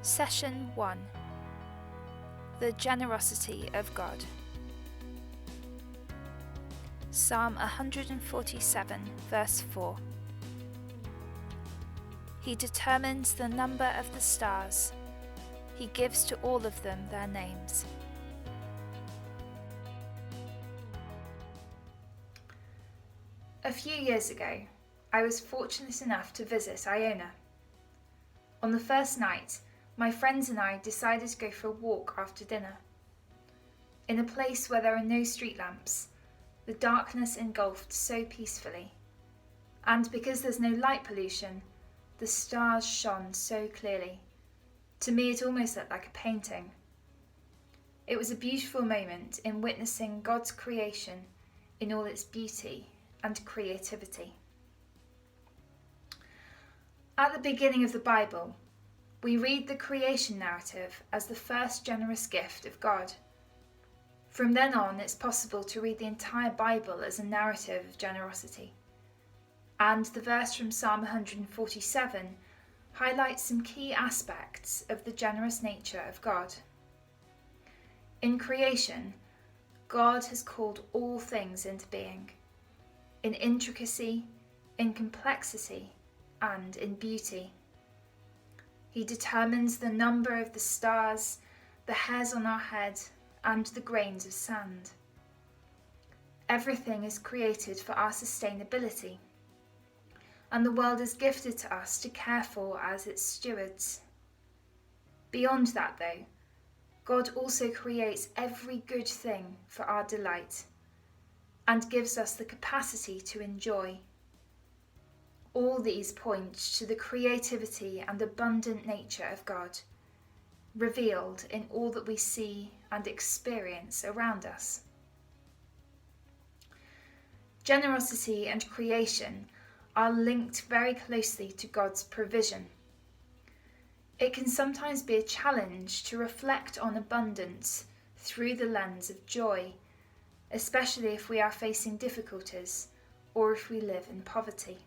Session 1. The Generosity of God. Psalm 147, verse 4. He determines the number of the stars. He gives to all of them their names. A few years ago, I was fortunate enough to visit Iona. On the first night, my friends and I decided to go for a walk after dinner. In a place where there are no street lamps, the darkness engulfed so peacefully, and because there's no light pollution, the stars shone so clearly. To me, it almost looked like a painting. It was a beautiful moment in witnessing God's creation in all its beauty and creativity. At the beginning of the Bible, we read the creation narrative as the first generous gift of God. From then on, it's possible to read the entire Bible as a narrative of generosity. And the verse from Psalm 147 highlights some key aspects of the generous nature of God. In creation, God has called all things into being, in intricacy, in complexity, and in beauty. He determines the number of the stars, the hairs on our head, and the grains of sand. Everything is created for our sustainability, and the world is gifted to us to care for as its stewards. Beyond that, though, God also creates every good thing for our delight and gives us the capacity to enjoy. All these point to the creativity and abundant nature of God, revealed in all that we see and experience around us. Generosity and creation are linked very closely to God's provision. It can sometimes be a challenge to reflect on abundance through the lens of joy, especially if we are facing difficulties or if we live in poverty.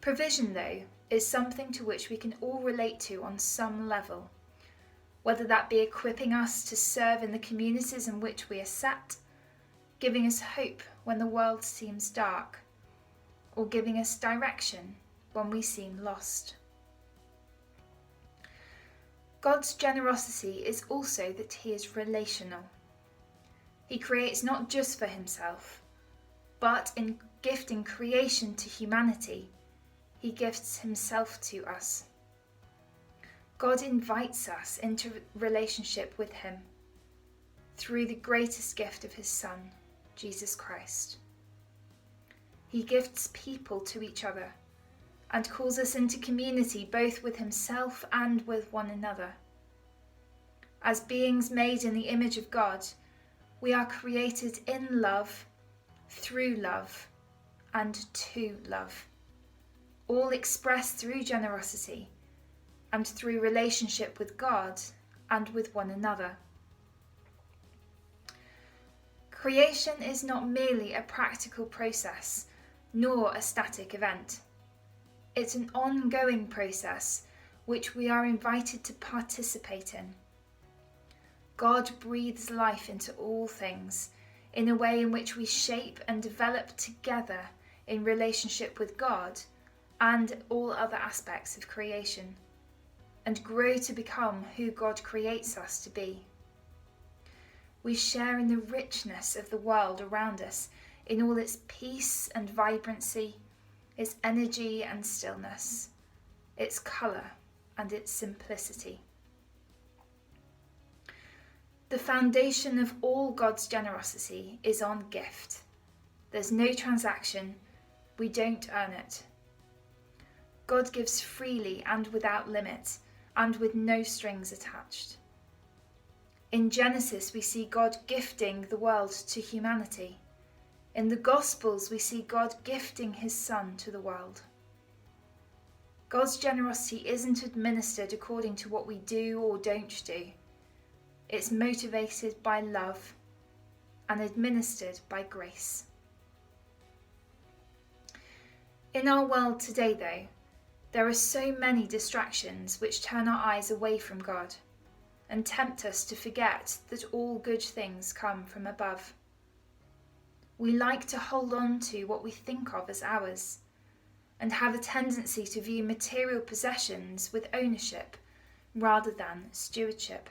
Provision, though, is something to which we can all relate to on some level, whether that be equipping us to serve in the communities in which we are set, giving us hope when the world seems dark, or giving us direction when we seem lost. God's generosity is also that He is relational. He creates not just for Himself, but in gifting creation to humanity, He gifts Himself to us. God invites us into relationship with Him through the greatest gift of His Son, Jesus Christ. He gifts people to each other and calls us into community both with Himself and with one another. As beings made in the image of God, we are created in love, through love, and to love, all expressed through generosity and through relationship with God and with one another. Creation is not merely a practical process, nor a static event. It's an ongoing process which we are invited to participate in. God breathes life into all things in a way in which we shape and develop together in relationship with God and all other aspects of creation, and grow to become who God creates us to be. We share in the richness of the world around us in all its peace and vibrancy, its energy and stillness, its colour and its simplicity. The foundation of all God's generosity is on gift. There's no transaction, we don't earn it. God gives freely and without limit, and with no strings attached. In Genesis, we see God gifting the world to humanity. In the Gospels, we see God gifting His Son to the world. God's generosity isn't administered according to what we do or don't do. It's motivated by love and administered by grace. In our world today, though, There are so many distractions which turn our eyes away from God and tempt us to forget that all good things come from above. We like to hold on to what we think of as ours and have a tendency to view material possessions with ownership rather than stewardship.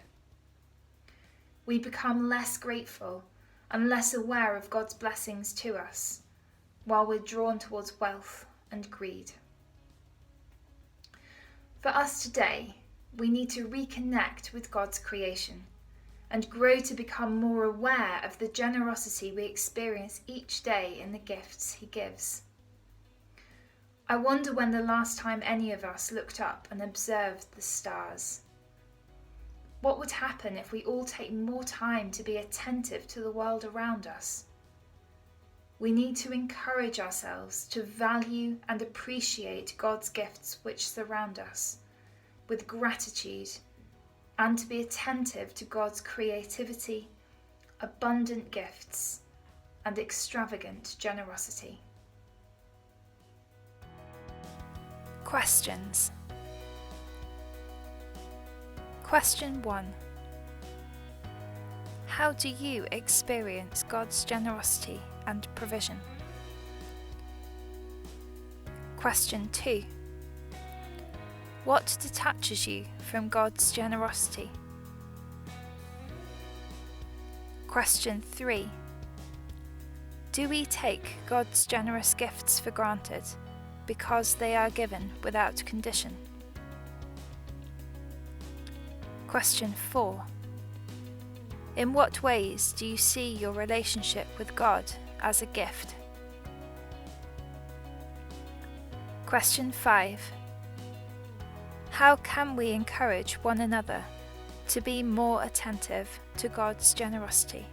We become less grateful and less aware of God's blessings to us, while we're drawn towards wealth and greed. For us today, we need to reconnect with God's creation and grow to become more aware of the generosity we experience each day in the gifts He gives. I wonder when the last time any of us looked up and observed the stars. What would happen if we all take more time to be attentive to the world around us? We need to encourage ourselves to value and appreciate God's gifts which surround us with gratitude, and to be attentive to God's creativity, abundant gifts, and extravagant generosity. Questions. Question 1. How do you experience God's generosity and provision? Question 2. What detaches you from God's generosity? Question 3. Do we take God's generous gifts for granted because they are given without condition? Question 4. In what ways do you see your relationship with God as a gift? Question 5. How can we encourage one another to be more attentive to God's generosity?